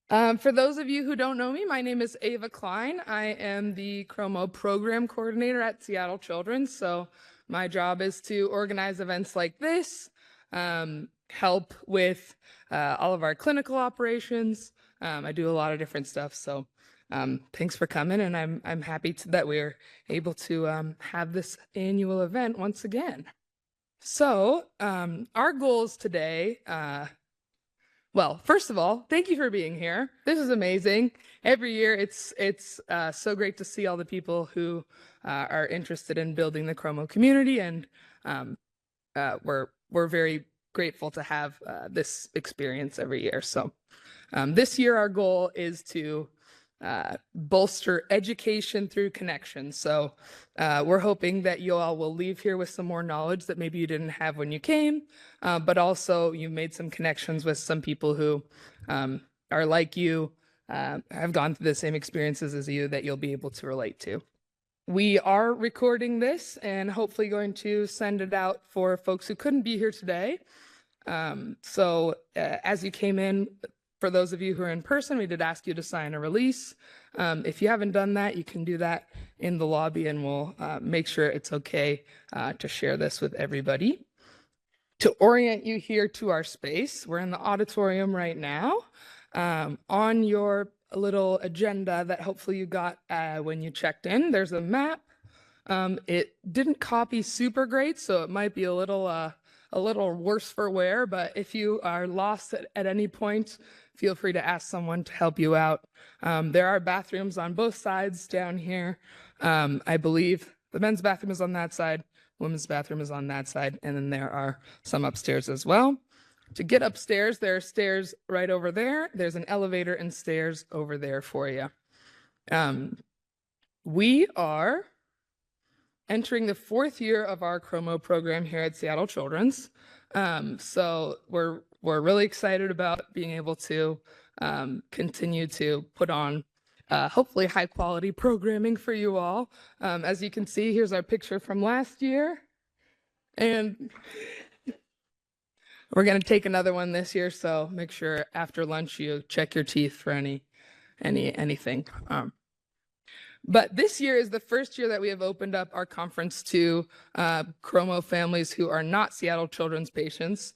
For those of you who don't know me, my name is Ava Klein. I am the CRMO Program Coordinator at Seattle Children's. So my job is to organize events like this, help with all of our clinical operations. I do a lot of different stuff. So thanks for coming, and I'm happy that we're able to have this annual event once again. So our goals today. Well, first of all, thank you for being here. This is amazing. Every year, it's so great to see all the people who are interested in building the CRMO community, and we're very grateful to have this experience every year. So this year, our goal is to bolster education through connection. So we're hoping that you all will leave here with some more knowledge that maybe you didn't have when you came, but also you made some connections with some people who are like you, have gone through the same experiences as you that you'll be able to relate to. We are recording this and hopefully going to send it out for folks who couldn't be here today. So as you came in, for those of you who are in person, we did ask you to sign a release. If you haven't done that, you can do that in the lobby, and we'll make sure it's okay to share this with everybody. To orient you here to our space, we're in the auditorium right now. On your little agenda that hopefully you got when you checked in, there's a map. It didn't copy super great, so it might be a little worse for wear, but if you are lost at any point, feel free to ask someone to help you out. There are bathrooms on both sides down here. I believe the men's bathroom is on that side, women's bathroom is on that side, and then there are some upstairs as well. To get upstairs, there are stairs right over there. There's an elevator and stairs over there for you. We are entering the 4th year of our CRMO program here at Seattle Children's. So we're really excited about being able to continue to put on hopefully high quality programming for you all. As you can see, here's our picture from last year. And we're gonna take another one this year, so make sure after lunch you check your teeth for anything. But this year is the first year that we have opened up our conference to CRMO families who are not Seattle Children's patients.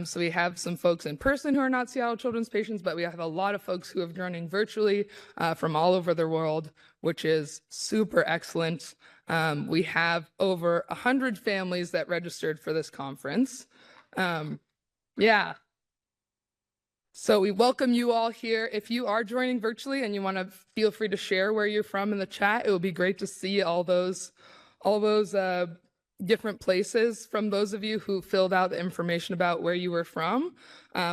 So we have some folks in person who are not Seattle Children's patients, but we have a lot of folks who have joining virtually from all over the world, which is super excellent. We have over 100 families that registered for this conference. Yeah. So we welcome you all here. If you are joining virtually and you want to feel free to share where you're from in the chat, it would be great to see all those different places from those of you who filled out the information about where you were from.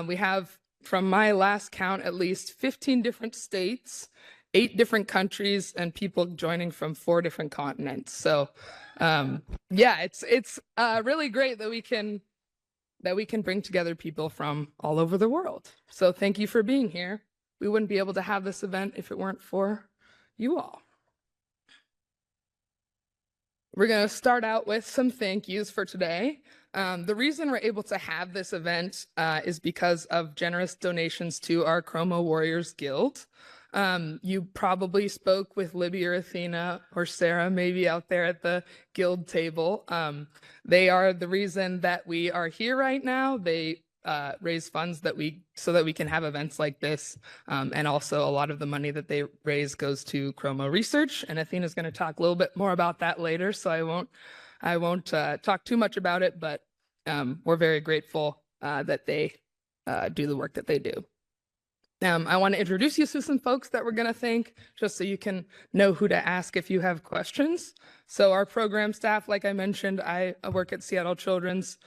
We have, from my last count, at least 15 different states, 8 different countries, and people joining from 4 different continents. So yeah, it's really great that we can bring together people from all over the world. So thank you for being here. We wouldn't be able to have this event if it weren't for you all. We're going to start out with some thank yous for today. The reason we're able to have this event is because of generous donations to our CRMO Warriors Guild. You probably spoke with Libby or Athena or Sarah maybe out there at the guild table. They are the reason that we are here right now. They raise funds so that we can have events like this. And also a lot of the money that they raise goes to CRMO research. And Athena's going to talk a little bit more about that later, so I won't talk too much about it, but we're very grateful that they do the work that they do. I want to introduce you to some folks that we're going to thank, just so you can know who to ask if you have questions. So our program staff, like I mentioned, I work at Seattle Children's.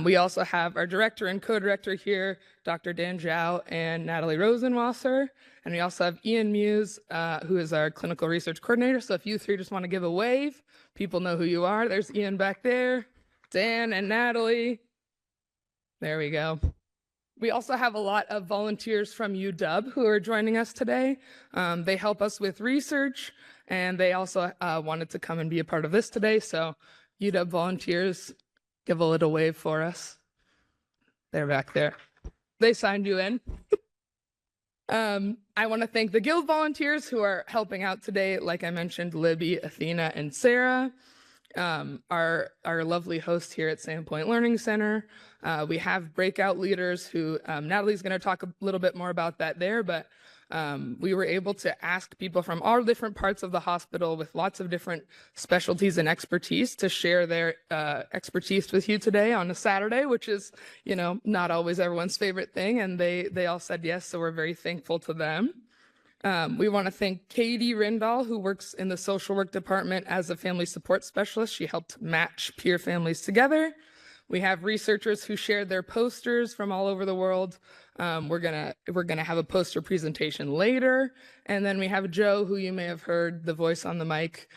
We also have our director and co-director here, Dr. Dan Zhao and Natalie Rosenwasser. And we also have Ian Muse, who is our clinical research coordinator. So if you 3 just want to give a wave, people know who you are. There's Ian back there, Dan and Natalie. There we go. We also have a lot of volunteers from UW who are joining us today. They help us with research, and they also wanted to come and be a part of this today. So UW volunteers, give a little wave for us. They're back there. They signed you in. I want to thank the Guild volunteers who are helping out today. Like I mentioned, Libby, Athena, and Sarah. Our lovely host here at Sandpoint Learning Center. We have breakout leaders who Natalie's going to talk a little bit more about that there, but we were able to ask people from all different parts of the hospital with lots of different specialties and expertise to share their expertise with you today on a Saturday, which is, you know, not always everyone's favorite thing, and they all said yes, so we're very thankful to them. We want to thank Katie Rindall, who works in the social work department as a family support specialist. She helped match peer families together. We have researchers who shared their posters from all over the world. We're gonna have a poster presentation later, and then we have Joe, who you may have heard the voice on the mic.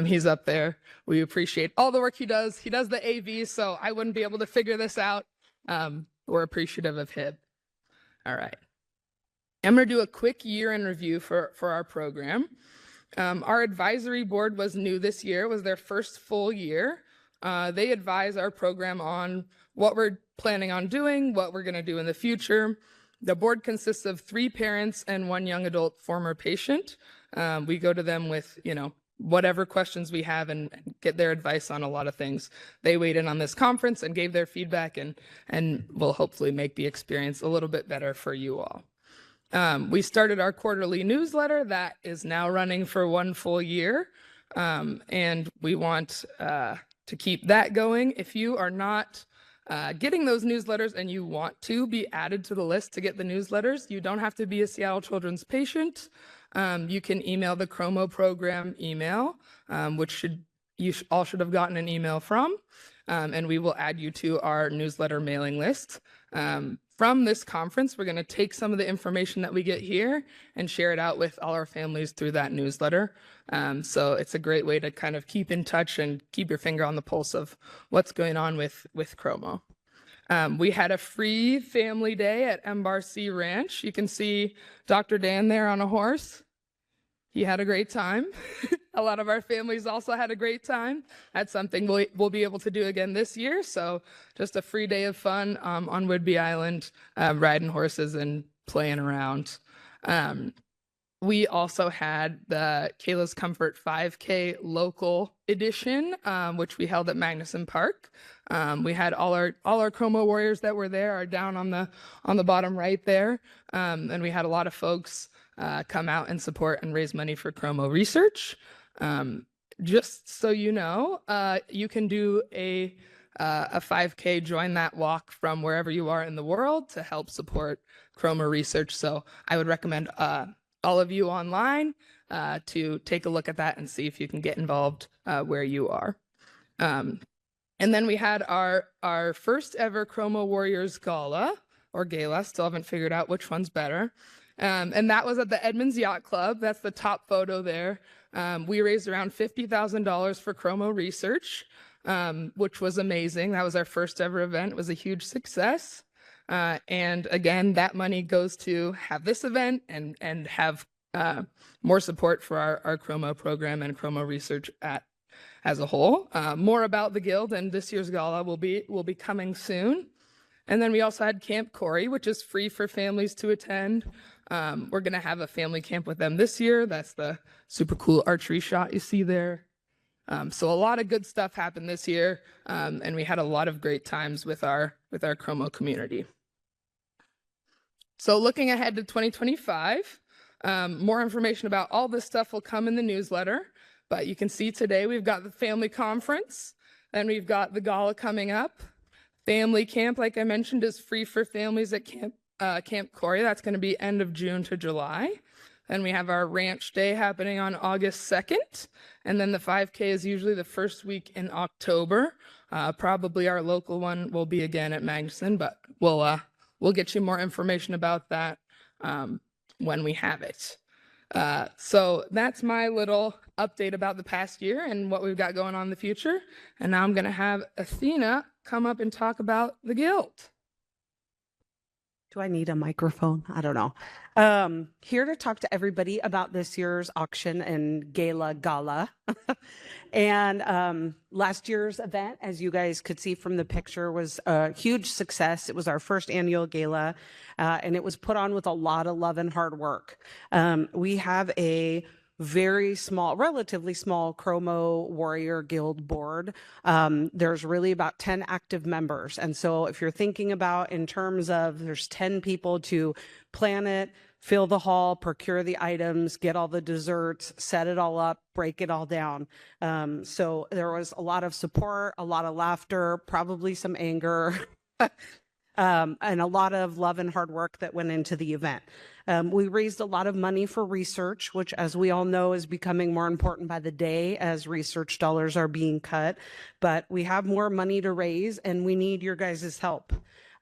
He's up there. We appreciate all the work he does. He does the AV, so I wouldn't be able to figure this out. We're appreciative of him. All right. I'm going to do a quick year in review for our program. Our advisory board was new this year. It was their first full year. They advise our program on what we're planning on doing, what we're going to do in the future. The board consists of 3 parents and 1 young adult former patient. We go to them with, you know, whatever questions we have and get their advice on a lot of things. They weighed in on this conference and gave their feedback, and will hopefully make the experience a little bit better for you all. We started our quarterly newsletter that is now running for 1 full year, and we want to keep that going. If you are not getting those newsletters and you want to be added to the list to get the newsletters, you don't have to be a Seattle Children's patient. You can email the CRMO program email, which you all should have gotten an email from, and we will add you to our newsletter mailing list. From this conference, we're going to take some of the information that we get here and share it out with all our families through that newsletter. So it's a great way to kind of keep in touch and keep your finger on the pulse of what's going on with CRMO. We had a free family day at Embarcy Ranch. You can see Dr. Dan there on a horse. He had a great time. A lot of our families also had a great time. That's something we'll be able to do again this year. So just a free day of fun on Whidbey Island, riding horses and playing around. We also had the Kayla's Comfort 5K local edition, which we held at Magnuson Park. We had all our CRMO warriors that were there are down on the bottom right there, and we had a lot of folks come out and support and raise money for CRMO research. Just so you know, you can do a 5K, join that walk from wherever you are in the world to help support CRMO research. So I would recommend all of you online to take a look at that and see if you can get involved where you are. And then we had our first ever CRMO Warriors Gala, or Gala, still haven't figured out which one's better. And that was at the Edmonds Yacht Club. That's the top photo there. We raised around $50,000 for CRMO research, which was amazing. That was our first ever event. It was a huge success. And again, that money goes to have this event and have more support for our CRMO program and CRMO research as a whole. More about the Guild and this year's gala will be coming soon. And then we also had Camp Corey, which is free for families to attend. We're going to have a family camp with them this year. That's the super cool archery shot you see there. So a lot of good stuff happened this year, and we had a lot of great times with our CRMO community. So looking ahead to 2025, more information about all this stuff will come in the newsletter, but you can see today we've got the family conference, and we've got the gala coming up. Family camp, like I mentioned, is free for families at Camp Corey. That's going to be end of June to July. Then we have our ranch day happening on August 2nd. And then the 5K is usually the first week in October. Probably our local one will be again at Magnuson, but we'll get you more information about that when we have it. So that's my little update about the past year and what we've got going on in the future. And now I'm going to have Athena come up and talk about the Guild. Do I need a microphone? I don't know. Here to talk to everybody about this year's auction and gala. And last year's event, as you guys could see from the picture, was a huge success. It was our first annual gala, and it was put on with a lot of love and hard work. We have a very small, relatively small CRMO Warrior Guild board. There's really about 10 active members. And so if you're thinking about in terms of there's 10 people to plan it, fill the hall, procure the items, get all the desserts, set it all up, break it all down. So there was a lot of support, a lot of laughter, probably some anger. And a lot of love and hard work that went into the event. We raised a lot of money for research, which, as we all know, is becoming more important by the day as research dollars are being cut. But we have more money to raise, and we need your guys' help.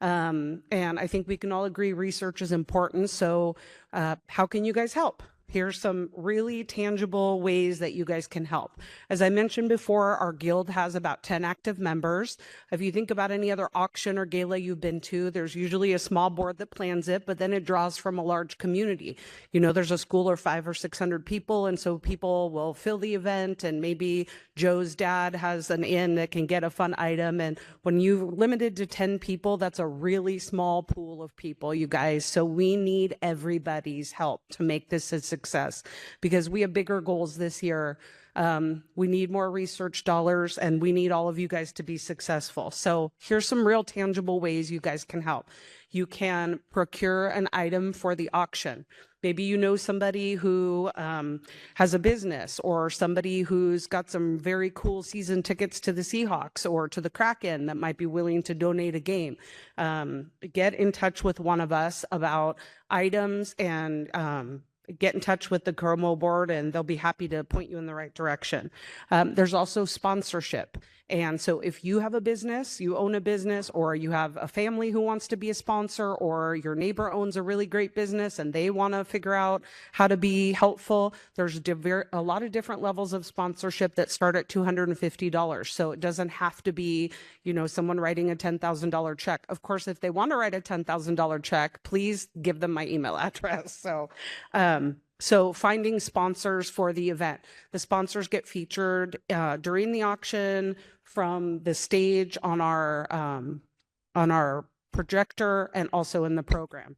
And I think we can all agree research is important. So how can you guys help? Here's some really tangible ways that you guys can help. As I mentioned before, our guild has about 10 active members. If you think about any other auction or gala you've been to, there's usually a small board that plans it, but then it draws from a large community. You know, there's a school of 500 or 600 people, and so people will fill the event, and maybe Joe's dad has an inn that can get a fun item. And when you're limited to 10 people, that's a really small pool of people, you guys. So we need everybody's help to make this a success, because we have bigger goals this year. We need more research dollars, and we need all of you guys to be successful. So here's some real tangible ways you guys can help. You can procure an item for the auction. Maybe you know somebody who has a business, or somebody who's got some very cool season tickets to the Seahawks or to the Kraken that might be willing to donate a game. Get in touch with one of us about items, and get in touch with the CRMO board, and they'll be happy to point you in the right direction. There's also sponsorship. And so if you have a business, you own a business, or you have a family who wants to be a sponsor, or your neighbor owns a really great business and they want to figure out how to be helpful, there's a lot of different levels of sponsorship that start at $250. So it doesn't have to be, you know, someone writing a $10,000 check. Of course, if they want to write a $10,000 check, please give them my email address. So finding sponsors for the event. The sponsors get featured during the auction, from the stage on our projector, and also in the program.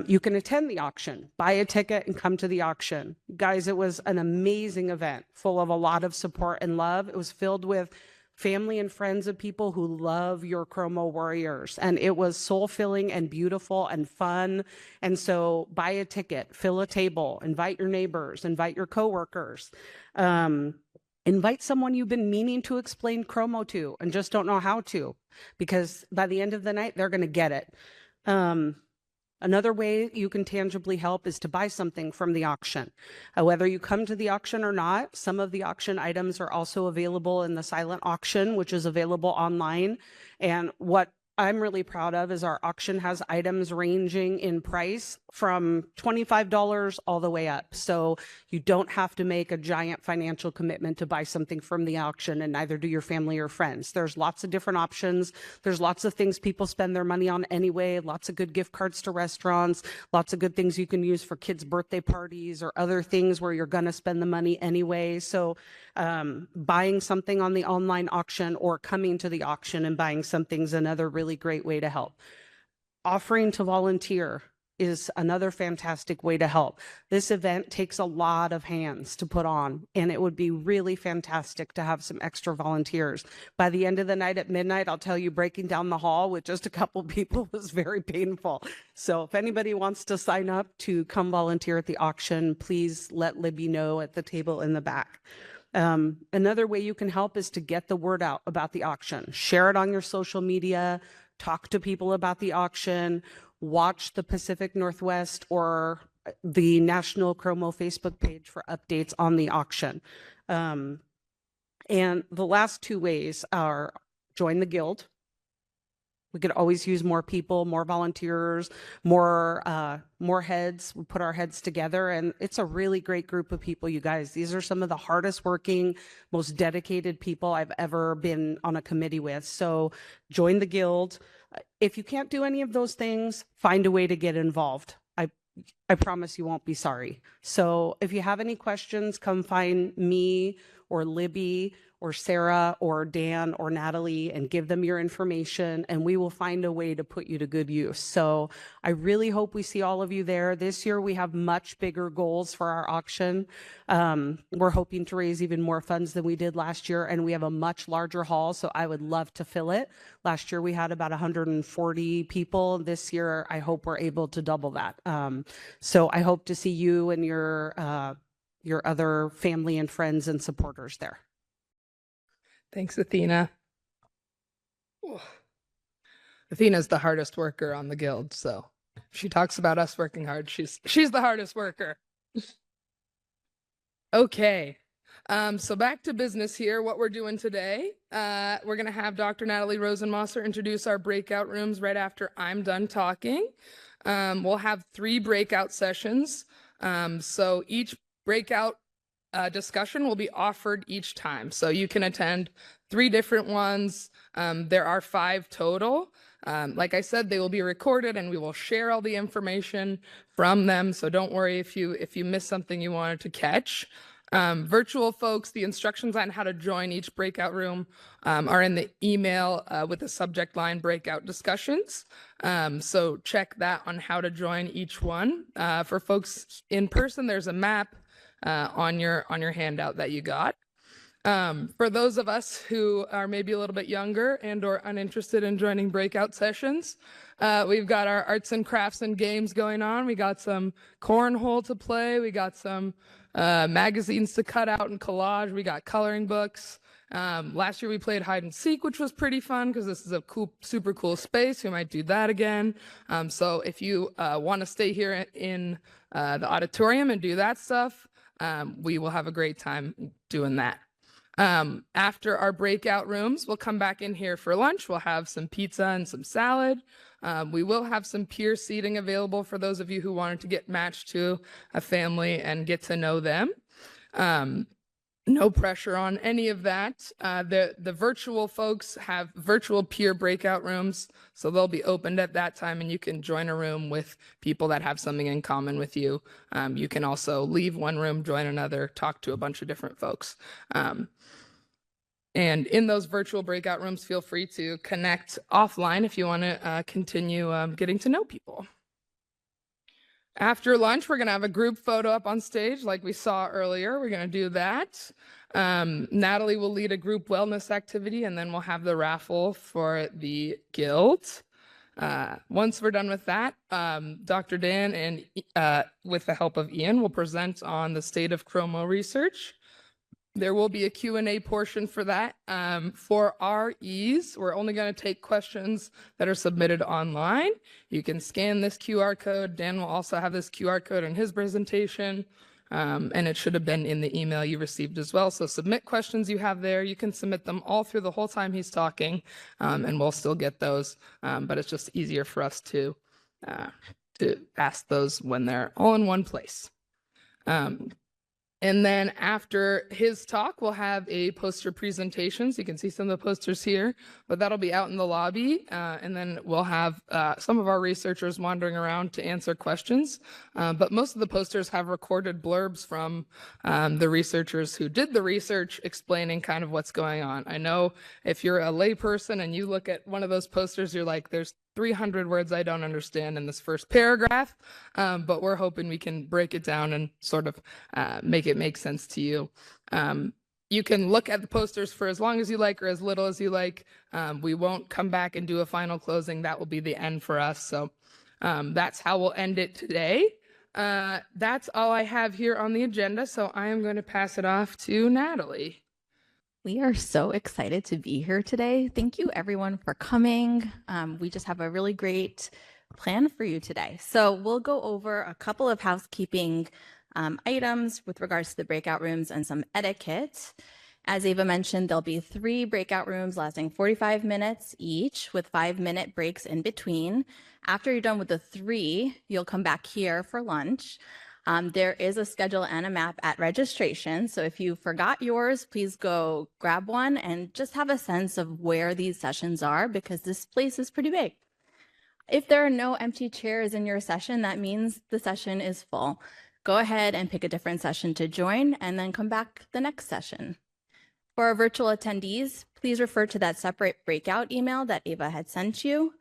You can attend the auction, buy a ticket, and come to the auction. Guys, it was an amazing event full of a lot of support and love. It was filled with family and friends of people who love your CRMO Warriors. And it was soul-filling and beautiful and fun. And so buy a ticket, fill a table, invite your neighbors, invite your coworkers. Invite someone you've been meaning to explain CRMO to and just don't know how to, because by the end of the night, they're going to get it. Another way you can tangibly help is to buy something from the auction. Whether you come to the auction or not, some of the auction items are also available in the silent auction, which is available online. And what I'm really proud of is our auction has items ranging in price from $25 all the way up. So you don't have to make a giant financial commitment to buy something from the auction, and neither do your family or friends. There's lots of different options. There's lots of things people spend their money on anyway, lots of good gift cards to restaurants, lots of good things you can use for kids' birthday parties or other things where you're going to spend the money anyway. So buying something on the online auction or coming to the auction and buying something is another really great way to help. Offering to volunteer is another fantastic way to help. This event takes a lot of hands to put on, and it would be really fantastic to have some extra volunteers. By the end of the night at midnight, I'll tell you, breaking down the hall with just a couple people was very painful. So if anybody wants to sign up to come volunteer at the auction, please let Libby know at the table in the back. Another way you can help is to get the word out about the auction. Share it on your social media, talk to people about the auction, watch the Pacific Northwest or the National CRMO Facebook page for updates on the auction. And the last two ways are join the guild. We could always use more people, more volunteers, more heads. We put our heads together, and it's a really great group of people, you guys. These are some of the hardest working, most dedicated people I've ever been on a committee with. So join the guild. If you can't do any of those things, find a way to get involved. I promise you won't be sorry. So if you have any questions, come find me or Libby or Sarah or Dan or Natalie and give them your information, and we will find a way to put you to good use. So I really hope we see all of you there. This year we have much bigger goals for our auction. We're hoping to raise even more funds than we did last year, and we have a much larger hall, so I would love to fill it. Last year we had about 140 people. This year I hope we're able to double that. So I hope to see you and your other family and friends and supporters there. Thanks, Athena. Athena's the hardest worker on the guild, so she talks about us working hard. She's the hardest worker. Okay, so back to business here. What we're doing today, we're going to have Dr. Natalie Rosenwasser introduce our breakout rooms right after I'm done talking. We'll have 3 breakout sessions. So each breakout discussion will be offered each time. So you can attend 3 different ones. There are 5 total. Like I said, they will be recorded and we will share all the information from them. So don't worry if you miss something you wanted to catch. Virtual folks, the instructions on how to join each breakout room are in the email with the subject line breakout discussions. So check that on how to join each one. For folks in person, there's a map on your handout that you got. For those of us who are maybe a little bit younger and or uninterested in joining breakout sessions, we've got our arts and crafts and games going on. We got some cornhole to play. We got some magazines to cut out and collage. We got coloring books. Last year we played hide and seek, which was pretty fun because this is a super cool space. We might do that again. So if you want to stay here in the auditorium and do that stuff, we will have a great time doing that. After our breakout rooms, we'll come back in here for lunch. We'll have some pizza and some salad. We will have some peer seating available for those of you who wanted to get matched to a family and get to know them. No pressure on any of that. The virtual folks have virtual peer breakout rooms, so they'll be opened at that time and you can join a room with people that have something in common with you. You can also leave one room, join another, talk to a bunch of different folks. And in those virtual breakout rooms, feel free to connect offline if you want to continue getting to know people. After lunch, we're going to have a group photo up on stage like we saw earlier. We're going to do that. Natalie will lead a group wellness activity, and then we'll have the raffle for the guild. Once we're done with that, Dr. Dan and with the help of Ian will present on the state of CRMO research. There will be a Q&A portion for that. For our ease, we're only going to take questions that are submitted online. You can scan this QR code. Dan will also have this QR code in his presentation, and it should have been in the email you received as well. So submit questions you have there. You can submit them all through the whole time he's talking, and we'll still get those. But it's just easier for us to ask those when they're all in one place. And then after his talk, we'll have a poster presentation. So you can see some of the posters here, but that'll be out in the lobby. And then we'll have some of our researchers wandering around to answer questions. But most of the posters have recorded blurbs from the researchers who did the research explaining kind of what's going on. I know if you're a layperson and you look at one of those posters, you're like, there's 300 words I don't understand in this first paragraph, but we're hoping we can break it down and sort of make it make sense to you. You can look at the posters for as long as you like or as little as you like. We won't come back and do a final closing. That will be the end for us. So that's how we'll end it today. That's all I have here on the agenda. So I am going to pass it off to Natalie. We are so excited to be here today. Thank you everyone for coming. We just have a really great plan for you today. So we'll go over a couple of housekeeping items with regards to the breakout rooms and some etiquette. As Ava mentioned, there'll be 3 breakout rooms lasting 45 minutes each with 5-minute breaks in between. After you're done with the 3, you'll come back here for lunch. There is a schedule and a map at registration. So if you forgot yours, please go grab one and just have a sense of where these sessions are, because this place is pretty big. If there are no empty chairs in your session, that means the session is full. Go ahead and pick a different session to join and then come back the next session. For our virtual attendees, please refer to that separate breakout email that Ava had sent you.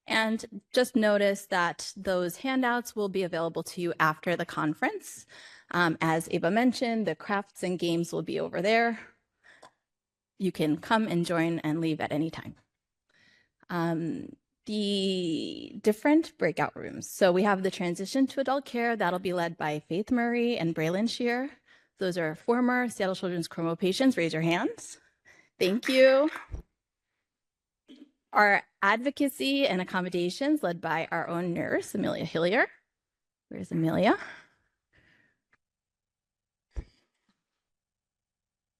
And just notice that those handouts will be available to you after the conference. As Ava mentioned, the crafts and games will be over there. You can come and join and leave at any time. The different breakout rooms. So we have the transition to adult care. That'll be led by Faith Murray and Braylon Shear. Those are former Seattle Children's CRMO patients. Raise your hands. Thank you. Our advocacy and accommodations led by our own nurse, Amelia Hillier. Where's Amelia?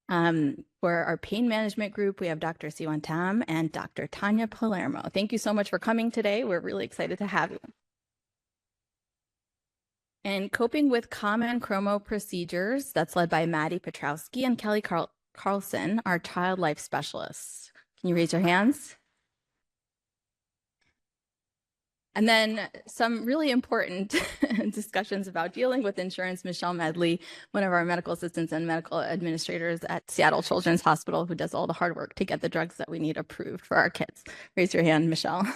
For our pain management group, we have Dr. Siwan Tam and Dr. Tanya Palermo. Thank you so much for coming today. We're really excited to have you. And coping with common CRMO procedures, that's led by Maddie Petrowski and Kelly Carlson, our child life specialists. Can you raise your hands? And then some really important discussions about dealing with insurance. Michelle Medley, one of our medical assistants and medical administrators at Seattle Children's Hospital, who does all the hard work to get the drugs that we need approved for our kids. Raise your hand, Michelle.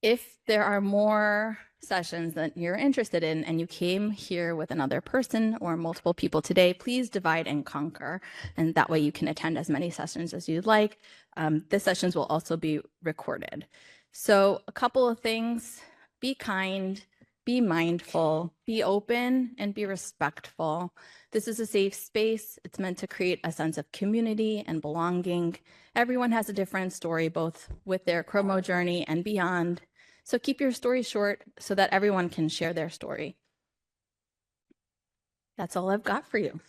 If there are more sessions that you're interested in and you came here with another person or multiple people today, please divide and conquer. And that way you can attend as many sessions as you'd like. The sessions will also be recorded. So a couple of things: be kind, be mindful, be open, and be respectful. This is a safe space. It's meant to create a sense of community and belonging. Everyone has a different story, both with their CRMO journey and beyond. So keep your story short so that everyone can share their story. That's all I've got for you.